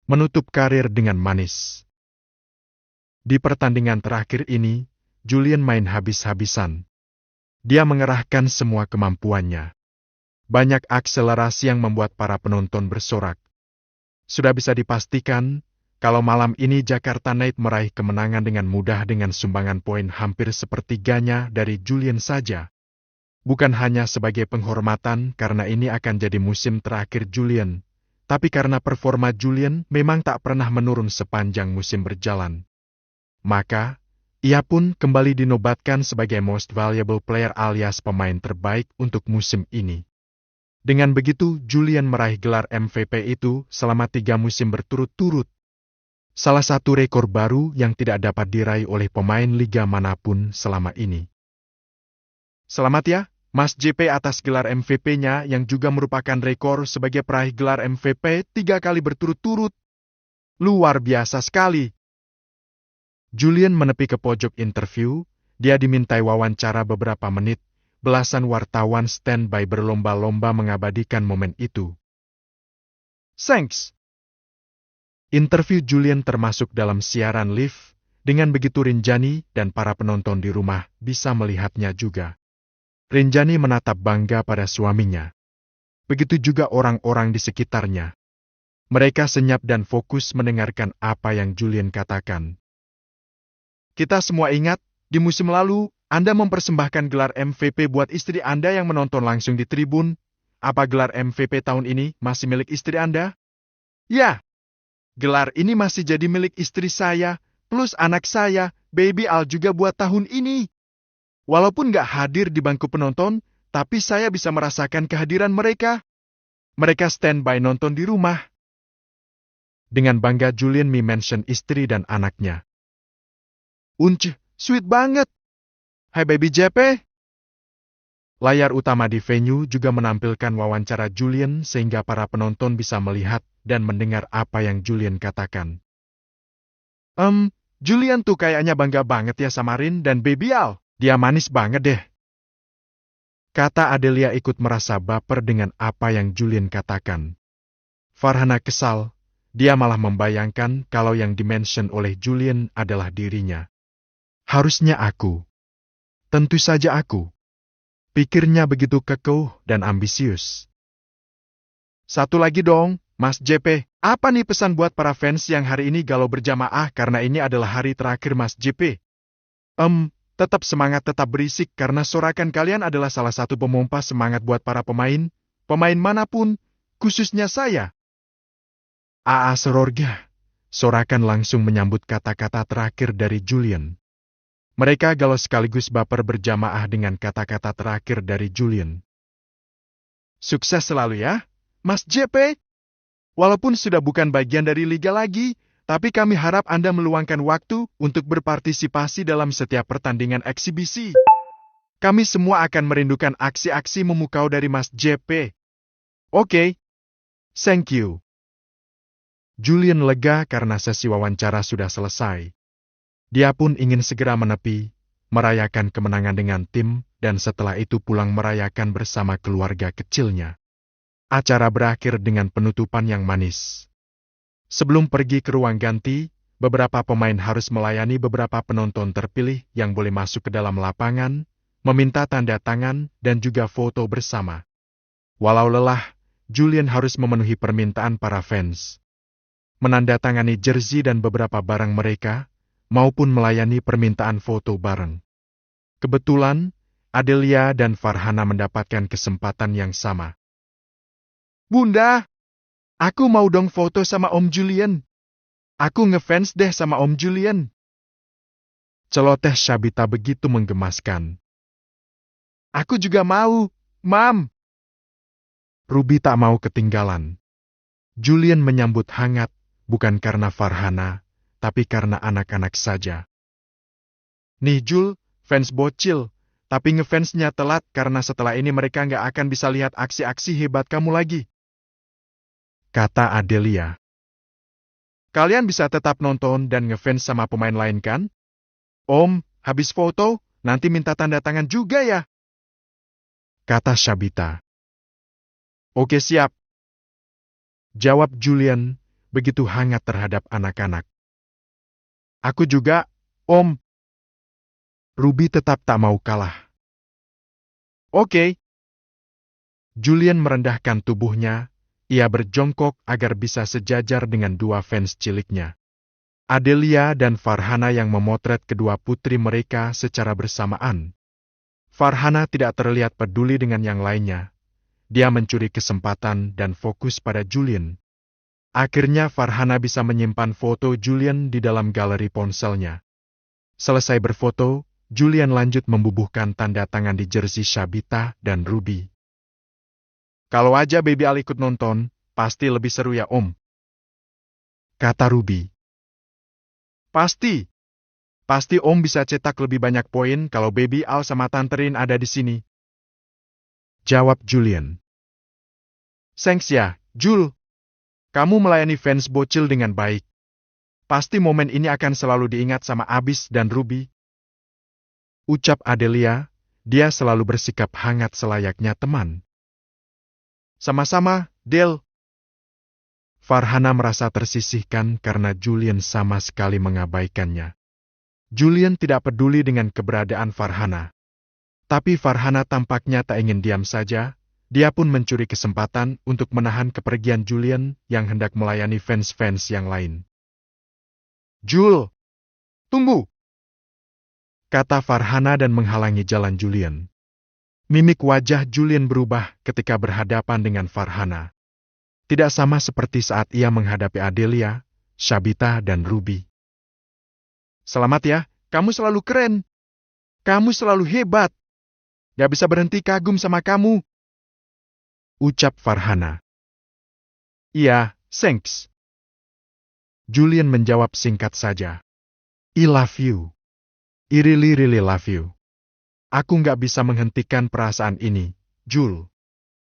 menutup karir dengan manis. Di pertandingan terakhir ini, Julian main habis-habisan. Dia mengerahkan semua kemampuannya. Banyak akselerasi yang membuat para penonton bersorak. Sudah bisa dipastikan, kalau malam ini Jakarta Knight meraih kemenangan dengan mudah dengan sumbangan poin hampir sepertiganya dari Julian saja. Bukan hanya sebagai penghormatan karena ini akan jadi musim terakhir Julian, tapi karena performa Julian memang tak pernah menurun sepanjang musim berjalan. Maka, ia pun kembali dinobatkan sebagai Most Valuable Player alias pemain terbaik untuk musim ini. Dengan begitu, Julian meraih gelar MVP itu selama 3 musim berturut-turut. Salah satu rekor baru yang tidak dapat diraih oleh pemain liga manapun selama ini. Selamat ya, Mas JP atas gelar MVP-nya yang juga merupakan rekor sebagai peraih gelar MVP 3 kali berturut-turut. Luar biasa sekali. Julian menepi ke pojok interview, dia dimintai wawancara beberapa menit, belasan wartawan standby berlomba-lomba mengabadikan momen itu. Thanks. Interview Julian termasuk dalam siaran live, dengan begitu Rinjani dan para penonton di rumah bisa melihatnya juga. Rinjani menatap bangga pada suaminya. Begitu juga orang-orang di sekitarnya. Mereka senyap dan fokus mendengarkan apa yang Julian katakan. Kita semua ingat, di musim lalu, Anda mempersembahkan gelar MVP buat istri Anda yang menonton langsung di tribun. Apa gelar MVP tahun ini masih milik istri Anda? Ya, gelar ini masih jadi milik istri saya, plus anak saya, Baby Al juga buat tahun ini. Walaupun gak hadir di bangku penonton, tapi saya bisa merasakan kehadiran mereka. Mereka standby nonton di rumah. Dengan bangga Julian mention istri dan anaknya. Sweet banget. Hai baby JP. Layar utama di venue juga menampilkan wawancara Julian sehingga para penonton bisa melihat dan mendengar apa yang Julian katakan. Julian tuh kayaknya bangga banget ya sama Rin dan Baby Al. Dia manis banget deh. Kata Adelia ikut merasa baper dengan apa yang Julian katakan. Farhana kesal, dia malah membayangkan kalau yang dimention oleh Julian adalah dirinya. Harusnya aku. Tentu saja aku. Pikirnya begitu kekeh dan ambisius. Satu lagi dong, Mas JP. Apa nih pesan buat para fans yang hari ini galau berjamaah karena ini adalah hari terakhir Mas JP? Tetap semangat, tetap berisik karena sorakan kalian adalah salah satu pemompa semangat buat para pemain manapun, khususnya saya. Aa Sororga, sorakan langsung menyambut kata-kata terakhir dari Julian. Mereka galau sekaligus baper berjamaah dengan kata-kata terakhir dari Julian. Sukses selalu ya, Mas JP. Walaupun sudah bukan bagian dari liga lagi, tapi kami harap Anda meluangkan waktu untuk berpartisipasi dalam setiap pertandingan eksibisi. Kami semua akan merindukan aksi-aksi memukau dari Mas JP. Oke. Thank you. Julian lega karena sesi wawancara sudah selesai. Dia pun ingin segera menepi, merayakan kemenangan dengan tim, dan setelah itu pulang merayakan bersama keluarga kecilnya. Acara berakhir dengan penutupan yang manis. Sebelum pergi ke ruang ganti, beberapa pemain harus melayani beberapa penonton terpilih yang boleh masuk ke dalam lapangan, meminta tanda tangan, dan juga foto bersama. Walau lelah, Julian harus memenuhi permintaan para fans. Menandatangani jersey dan beberapa barang mereka, maupun melayani permintaan foto bareng. Kebetulan, Adelia dan Farhana mendapatkan kesempatan yang sama. Bunda! Aku mau dong foto sama Om Julian. Aku ngefans deh sama Om Julian. Celoteh Syabita begitu menggemaskan. Aku juga mau, Mam. Ruby tak mau ketinggalan. Julian menyambut hangat, bukan karena Farhana, tapi karena anak-anak saja. Nih Jul, fans bocil, tapi ngefansnya telat karena setelah ini mereka nggak akan bisa lihat aksi-aksi hebat kamu lagi. Kata Adelia. Kalian bisa tetap nonton dan ngefans sama pemain lain kan? Om, habis foto, nanti minta tanda tangan juga ya? Kata Syabita. Oke siap. Jawab Julian, begitu hangat terhadap anak-anak. Aku juga, Om. Ruby tetap tak mau kalah. Oke. Julian merendahkan tubuhnya, ia berjongkok agar bisa sejajar dengan dua fans ciliknya. Adelia dan Farhana yang memotret kedua putri mereka secara bersamaan. Farhana tidak terlihat peduli dengan yang lainnya. Dia mencuri kesempatan dan fokus pada Julian. Akhirnya Farhana bisa menyimpan foto Julian di dalam galeri ponselnya. Selesai berfoto, Julian lanjut membubuhkan tanda tangan di jersey Shabita dan Ruby. Kalau aja Baby Al ikut nonton, pasti lebih seru ya Om, kata Ruby. Pasti. Pasti Om bisa cetak lebih banyak poin kalau Baby Al sama Tante Rin ada di sini, jawab Julian. Thanks ya, Jul. Kamu melayani fans bocil dengan baik. Pasti momen ini akan selalu diingat sama Abis dan Ruby, ucap Adelia. Dia selalu bersikap hangat selayaknya teman. Sama-sama, Del. Farhana merasa tersisihkan karena Julian sama sekali mengabaikannya. Julian tidak peduli dengan keberadaan Farhana. Tapi Farhana tampaknya tak ingin diam saja. Dia pun mencuri kesempatan untuk menahan kepergian Julian yang hendak melayani fans-fans yang lain. Jul, tunggu, kata Farhana dan menghalangi jalan Julian. Mimik wajah Julian berubah ketika berhadapan dengan Farhana. Tidak sama seperti saat ia menghadapi Adelia, Shabita, dan Ruby. Selamat ya, kamu selalu keren. Kamu selalu hebat. Gak bisa berhenti kagum sama kamu, ucap Farhana. Iya, thanks. Julian menjawab singkat saja. I love you. I really love you. Aku nggak bisa menghentikan perasaan ini, Jul.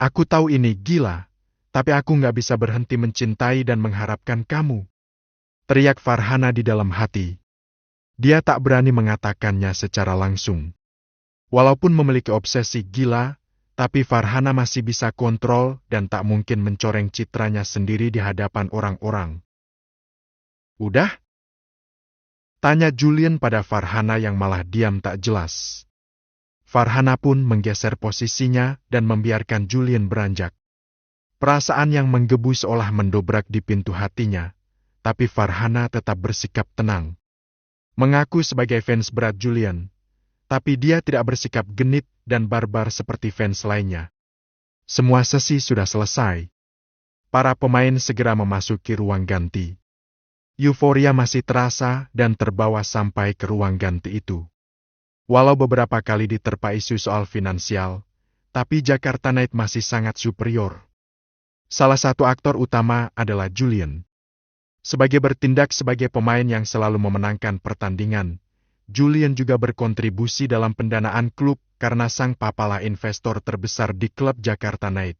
Aku tahu ini gila, tapi aku nggak bisa berhenti mencintai dan mengharapkan kamu, teriak Farhana di dalam hati. Dia tak berani mengatakannya secara langsung. Walaupun memiliki obsesi gila, tapi Farhana masih bisa kontrol dan tak mungkin mencoreng citranya sendiri di hadapan orang-orang. Udah? Tanya Julian pada Farhana yang malah diam tak jelas. Farhana pun menggeser posisinya dan membiarkan Julian beranjak. Perasaan yang menggebu seolah mendobrak di pintu hatinya, tapi Farhana tetap bersikap tenang. Mengaku sebagai fans berat Julian, tapi dia tidak bersikap genit dan barbar seperti fans lainnya. Semua sesi sudah selesai. Para pemain segera memasuki ruang ganti. Euforia masih terasa dan terbawa sampai ke ruang ganti itu. Walau beberapa kali diterpa isu soal finansial, tapi Jakarta Knight masih sangat superior. Salah satu aktor utama adalah Julian. Sebagai bertindak sebagai pemain yang selalu memenangkan pertandingan, Julian juga berkontribusi dalam pendanaan klub karena sang papalah investor terbesar di klub Jakarta Knight.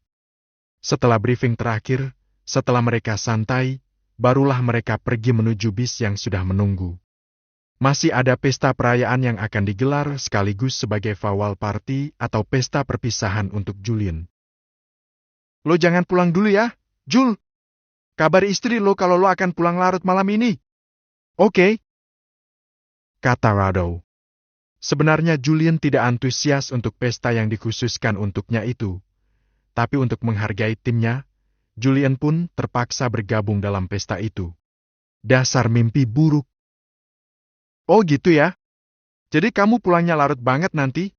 Setelah briefing terakhir, setelah mereka santai, barulah mereka pergi menuju bis yang sudah menunggu. Masih ada pesta perayaan yang akan digelar sekaligus sebagai farewell party atau pesta perpisahan untuk Julian. Lo jangan pulang dulu ya, Jul. Kabar istri lo kalau lo akan pulang larut malam ini. Oke, kata Rado. Sebenarnya Julian tidak antusias untuk pesta yang dikhususkan untuknya itu. Tapi untuk menghargai timnya, Julian pun terpaksa bergabung dalam pesta itu. Dasar mimpi buruk. Oh gitu ya? Jadi kamu pulangnya larut banget nanti?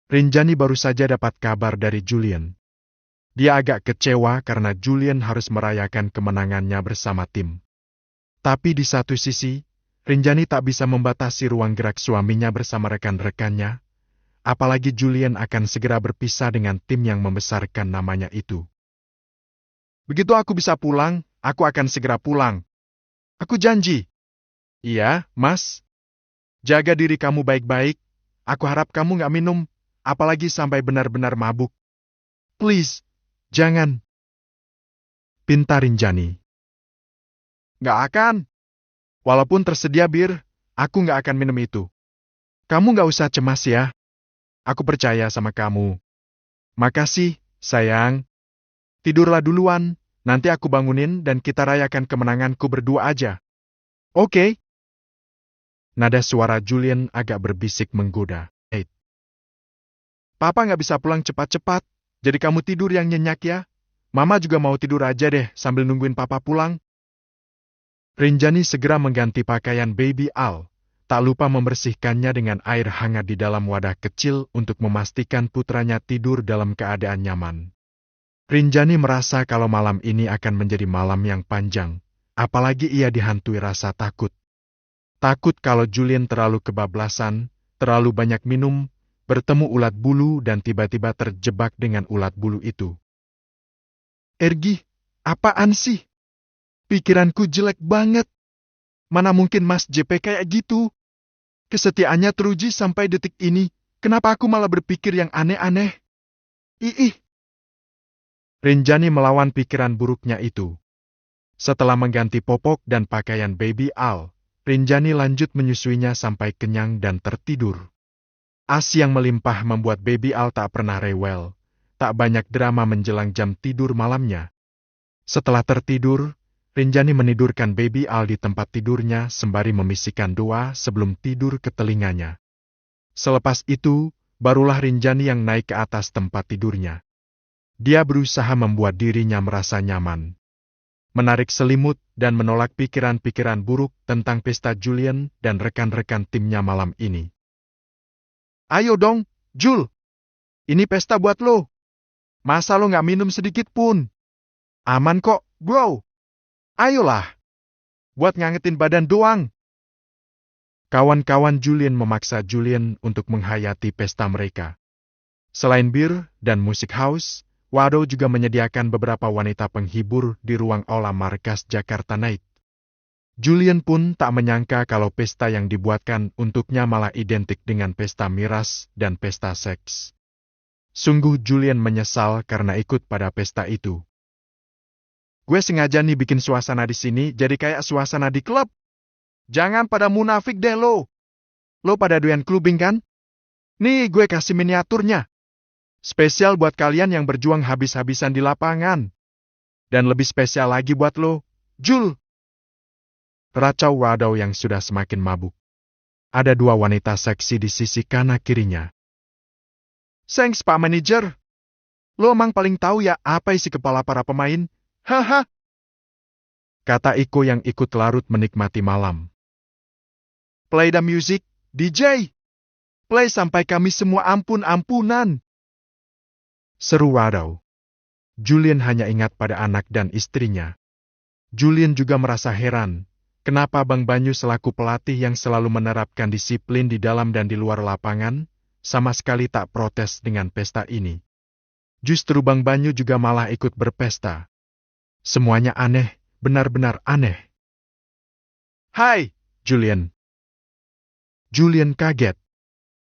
Rinjani baru saja dapat kabar dari Julian. Dia agak kecewa karena Julian harus merayakan kemenangannya bersama tim. Tapi di satu sisi, Rinjani tak bisa membatasi ruang gerak suaminya bersama rekan-rekannya, apalagi Julian akan segera berpisah dengan tim yang membesarkan namanya itu. Begitu aku bisa pulang, aku akan segera pulang. Aku janji. Iya, Mas. Jaga diri kamu baik-baik. Aku harap kamu nggak minum, apalagi sampai benar-benar mabuk. Please, jangan. Pinta Rinjani. Nggak akan. Walaupun tersedia bir, aku nggak akan minum itu. Kamu nggak usah cemas ya. Aku percaya sama kamu. Makasih, sayang. Tidurlah duluan, Nanti aku bangunin dan kita rayakan kemenanganku berdua aja. Oke? Nada suara Julian agak berbisik menggoda. Papa nggak bisa pulang cepat-cepat, jadi kamu tidur yang nyenyak ya. Mama juga mau tidur aja deh sambil nungguin Papa pulang. Rinjani segera mengganti pakaian baby Al, tak lupa membersihkannya dengan air hangat di dalam wadah kecil untuk memastikan putranya tidur dalam keadaan nyaman. Rinjani merasa kalau malam ini akan menjadi malam yang panjang, apalagi ia dihantui rasa takut. Takut kalau Julian terlalu kebablasan, terlalu banyak minum, bertemu ulat bulu dan tiba-tiba terjebak dengan ulat bulu itu. Ergi, apaan sih? Pikiranku jelek banget. Mana mungkin Mas JP kayak gitu? Kesetiaannya teruji sampai detik ini, kenapa aku malah berpikir yang aneh-aneh? Ih. Rinjani melawan pikiran buruknya itu. Setelah mengganti popok dan pakaian baby Al, Rinjani lanjut menyusuinya sampai kenyang dan tertidur. ASI yang melimpah membuat baby Al tak pernah rewel, tak banyak drama menjelang jam tidur malamnya. Setelah tertidur, Rinjani menidurkan baby Al di tempat tidurnya sembari membisikkan doa sebelum tidur ke telinganya. Selepas itu, barulah Rinjani yang naik ke atas tempat tidurnya. Dia berusaha membuat dirinya merasa nyaman. Menarik selimut dan menolak pikiran-pikiran buruk tentang pesta Julian dan rekan-rekan timnya malam ini. Ayo dong, Jul. Ini pesta buat lo. Masa lo nggak minum sedikit pun? Aman kok, bro. Ayolah. Buat ngangetin badan doang. Kawan-kawan Julian memaksa Julian untuk menghayati pesta mereka. Selain bir dan musik house, Wado juga menyediakan beberapa wanita penghibur di ruang aula markas Jakarta Night. Julian pun tak menyangka kalau pesta yang dibuatkan untuknya malah identik dengan pesta miras dan pesta seks. Sungguh Julian menyesal karena ikut pada pesta itu. Gue sengaja nih bikin suasana di sini jadi kayak suasana di klub. Jangan pada munafik deh lo. Lo pada doyan clubbing kan? Nih gue kasih miniaturnya. Spesial buat kalian yang berjuang habis-habisan di lapangan. Dan lebih spesial lagi buat lo, Jul. Racau Wado yang sudah semakin mabuk. Ada dua wanita seksi di sisi kanan kirinya. Thanks Pak Manager. Lo emang paling tahu ya apa isi kepala para pemain? Haha. Kata Iko yang ikut larut menikmati malam. Play the music, DJ. Play sampai kami semua ampun-ampunan. Seru Wado. Julian hanya ingat pada anak dan istrinya. Julian juga merasa heran. Kenapa Bang Banyu selaku pelatih yang selalu menerapkan disiplin di dalam dan di luar lapangan, sama sekali tak protes dengan pesta ini. Justru Bang Banyu juga malah ikut berpesta. Semuanya aneh, benar-benar aneh. Hai, Julian. Julian kaget.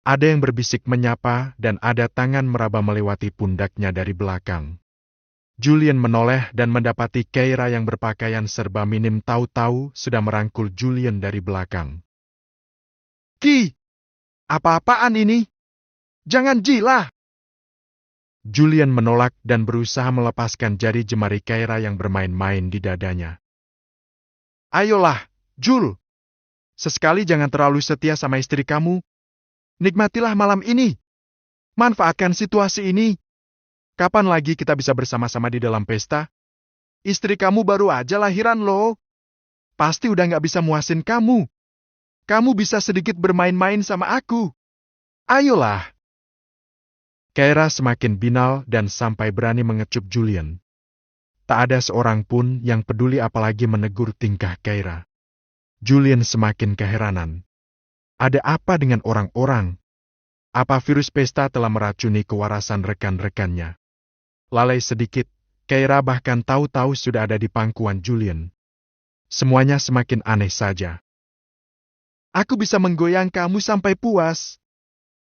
Ada yang berbisik menyapa dan ada tangan meraba melewati pundaknya dari belakang. Julian menoleh dan mendapati Keira yang berpakaian serba minim tahu-tahu sudah merangkul Julian dari belakang. Ki! Apa-apaan ini? Jangan gila! Julian menolak dan berusaha melepaskan jari jemari Keira yang bermain-main di dadanya. Ayolah, Jul! Sesekali jangan terlalu setia sama istri kamu. Nikmatilah malam ini. Manfaatkan situasi ini. Kapan lagi kita bisa bersama-sama di dalam pesta? Istri kamu baru aja lahiran loh. Pasti udah nggak bisa muasin kamu. Kamu bisa sedikit bermain-main sama aku. Ayolah. Keira semakin binal dan sampai berani mengecup Julian. Tak ada seorang pun yang peduli apalagi menegur tingkah Keira. Julian semakin keheranan. Ada apa dengan orang-orang? Apa virus pesta telah meracuni kewarasan rekan-rekannya? Lalai sedikit, Keira bahkan tahu-tahu sudah ada di pangkuan Julian. Semuanya semakin aneh saja. Aku bisa menggoyang kamu sampai puas.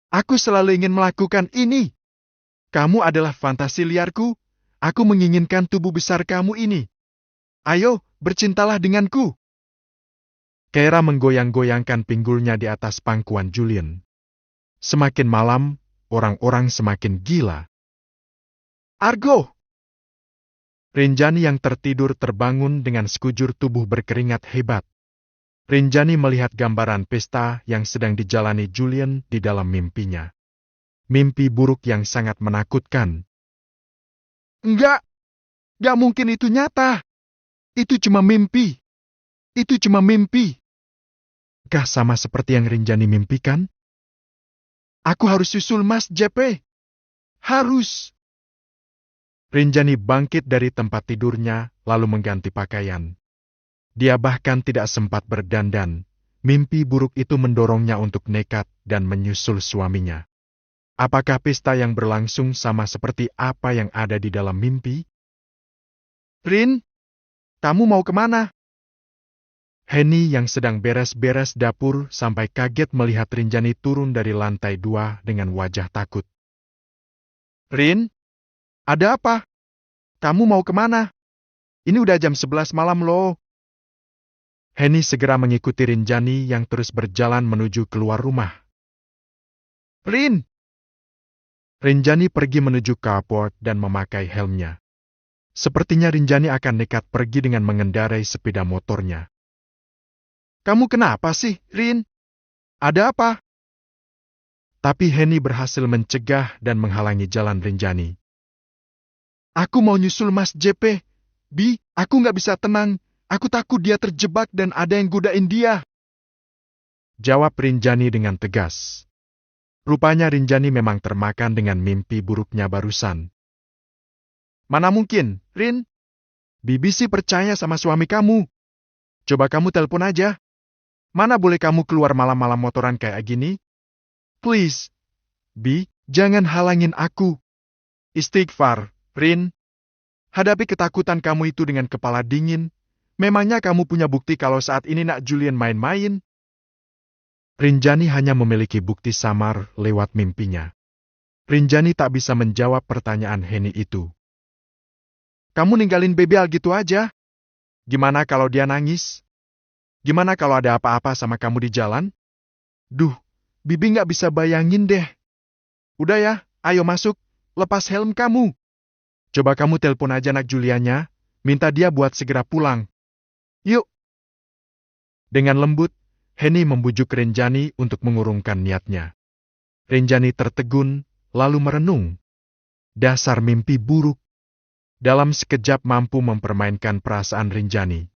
Aku selalu ingin melakukan ini. Kamu adalah fantasi liarku. Aku menginginkan tubuh besar kamu ini. Ayo, bercintalah denganku. Keira menggoyang-goyangkan pinggulnya di atas pangkuan Julian. Semakin malam, orang-orang semakin gila. Argo! Rinjani yang tertidur terbangun dengan sekujur tubuh berkeringat hebat. Rinjani melihat gambaran pesta yang sedang dijalani Julian di dalam mimpinya. Mimpi buruk yang sangat menakutkan. Enggak mungkin itu nyata. Itu cuma mimpi. Itu cuma mimpi. Kah sama seperti yang Rinjani mimpikan? Aku harus susul Mas JP. Harus. Rinjani bangkit dari tempat tidurnya, lalu mengganti pakaian. Dia bahkan tidak sempat berdandan. Mimpi buruk itu mendorongnya untuk nekat dan menyusul suaminya. Apakah pesta yang berlangsung sama seperti apa yang ada di dalam mimpi? Rin, kamu mau kemana? Henny yang sedang beres-beres dapur sampai kaget melihat Rinjani turun dari lantai 2 dengan wajah takut. Rin, ada apa? Kamu mau kemana? Ini udah jam 11 malam loh. Henny segera mengikuti Rinjani yang terus berjalan menuju keluar rumah. Rin! Rinjani pergi menuju carport dan memakai helmnya. Sepertinya Rinjani akan nekat pergi dengan mengendarai sepeda motornya. Kamu kenapa sih, Rin? Ada apa? Tapi Henny berhasil mencegah dan menghalangi jalan Rinjani. Aku mau nyusul Mas JP. Bi, aku nggak bisa tenang. Aku takut dia terjebak dan ada yang godain dia. Jawab Rinjani dengan tegas. Rupanya Rinjani memang termakan dengan mimpi buruknya barusan. Mana mungkin, Rin? Bibi sih percaya sama suami kamu. Coba kamu telepon aja. Mana boleh kamu keluar malam-malam motoran kayak gini? Please, Bi, jangan halangin aku. Istighfar, Rin. Hadapi ketakutan kamu itu dengan kepala dingin. Memangnya kamu punya bukti kalau saat ini nak Julian main-main? Rinjani hanya memiliki bukti samar lewat mimpinya. Rinjani tak bisa menjawab pertanyaan Henny itu. Kamu ninggalin Baby Al gitu aja? Gimana kalau dia nangis? Gimana kalau ada apa-apa sama kamu di jalan? Duh, Bibi nggak bisa bayangin deh. Udah ya, ayo masuk, lepas helm kamu. Coba kamu telepon aja nak Julianya, minta dia buat segera pulang. Yuk. Dengan lembut, Henny membujuk Rinjani untuk mengurungkan niatnya. Rinjani tertegun, lalu merenung. Dasar mimpi buruk. Dalam sekejap mampu mempermainkan perasaan Rinjani.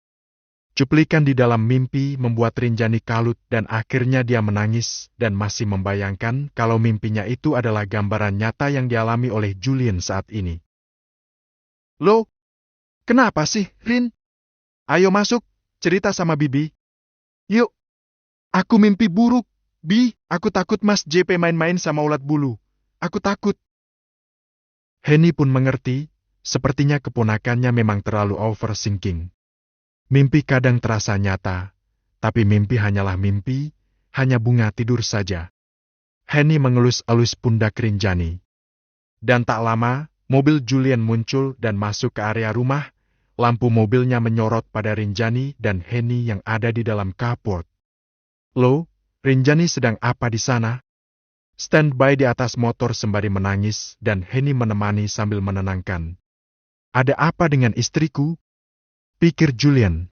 Cuplikan di dalam mimpi membuat Rinjani kalut dan akhirnya dia menangis dan masih membayangkan kalau mimpinya itu adalah gambaran nyata yang dialami oleh Julian saat ini. Loh, kenapa sih, Rin? Ayo masuk, cerita sama Bibi. Yuk. Aku mimpi buruk, Bi. Aku takut Mas JP main-main sama ulat bulu. Aku takut. Henny pun mengerti, sepertinya keponakannya memang terlalu overthinking. Mimpi kadang terasa nyata, tapi mimpi hanyalah mimpi, hanya bunga tidur saja. Henny mengelus-elus pundak Rinjani. Dan tak lama, mobil Julian muncul dan masuk ke area rumah. Lampu mobilnya menyorot pada Rinjani dan Henny yang ada di dalam carport. Loh, Rinjani sedang apa di sana? Standby di atas motor sembari menangis dan Henny menemani sambil menenangkan. Ada apa dengan istriku? Pikir Julian.